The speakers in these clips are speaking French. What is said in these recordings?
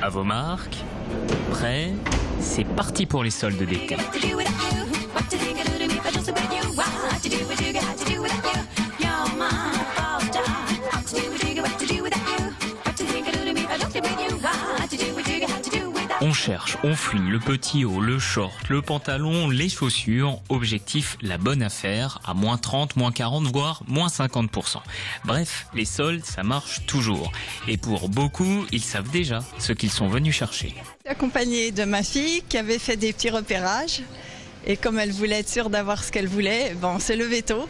À vos marques, prêts, c'est parti pour les soldes d'été. On cherche, on fouille le petit haut, le short, le pantalon, les chaussures. Objectif, la bonne affaire à moins 30, moins 40, voire moins 50%. Bref, les soldes, ça marche toujours. Et pour beaucoup, ils savent déjà ce qu'ils sont venus chercher. Accompagnée de ma fille qui avait fait des petits repérages. Et comme elle voulait être sûre d'avoir ce qu'elle voulait, on s'est levé tôt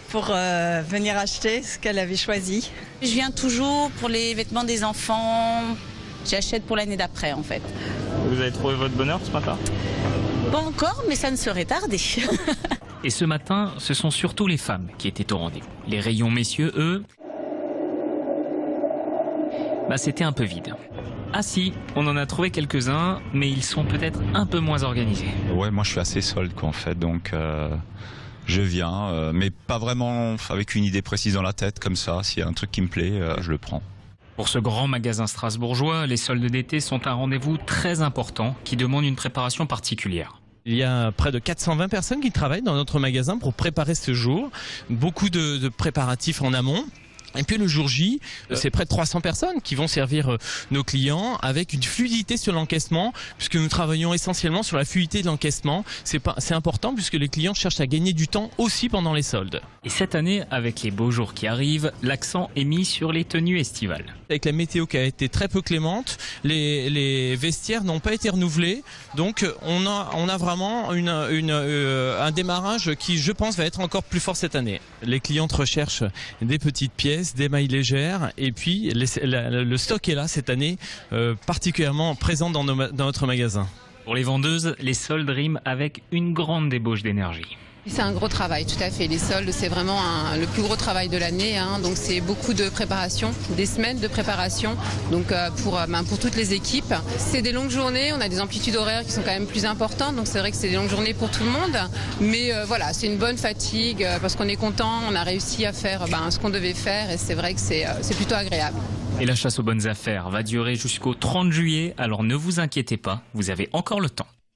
pour venir acheter ce qu'elle avait choisi. Je viens toujours pour les vêtements des enfants. J'achète pour l'année d'après en fait. Vous avez trouvé votre bonheur ce matin? Pas encore, mais ça ne serait tardé. Et ce matin, ce sont surtout les femmes qui étaient au rendez-vous. Les rayons messieurs, eux, c'était un peu vide. Ah si, on en a trouvé quelques-uns, mais ils sont peut-être un peu moins organisés. Ouais, moi je suis assez solde en fait, donc je viens, mais pas vraiment avec une idée précise dans la tête comme ça. S'il y a un truc qui me plaît, je le prends. Pour ce grand magasin strasbourgeois, les soldes d'été sont un rendez-vous très important qui demande une préparation particulière. Il y a près de 420 personnes qui travaillent dans notre magasin pour préparer ce jour. Beaucoup de préparatifs en amont. Et puis le jour J, c'est près de 300 personnes qui vont servir nos clients avec une fluidité sur l'encaissement, puisque nous travaillons essentiellement sur la fluidité de l'encaissement. C'est important puisque les clients cherchent à gagner du temps aussi pendant les soldes. Et cette année, avec les beaux jours qui arrivent, l'accent est mis sur les tenues estivales. Avec la météo qui a été très peu clémente, les vestiaires n'ont pas été renouvelés, donc on a vraiment un démarrage qui, je pense, va être encore plus fort cette année. Les clientes recherchent des petites pièces, des mailles légères, et puis le stock est là cette année, particulièrement présent dans notre magasin. Pour les vendeuses, les soldes riment avec une grande débauche d'énergie. C'est un gros travail, tout à fait. Les soldes, c'est vraiment le plus gros travail de l'année. Donc c'est beaucoup de préparation, des semaines de préparation. Donc pour toutes les équipes, c'est des longues journées. On a des amplitudes horaires qui sont quand même plus importantes. Donc c'est vrai que c'est des longues journées pour tout le monde. Mais voilà, c'est une bonne fatigue parce qu'on est content. On a réussi à faire ce qu'on devait faire et c'est vrai que c'est plutôt agréable. Et la chasse aux bonnes affaires va durer jusqu'au 30 juillet. Alors ne vous inquiétez pas, vous avez encore le temps.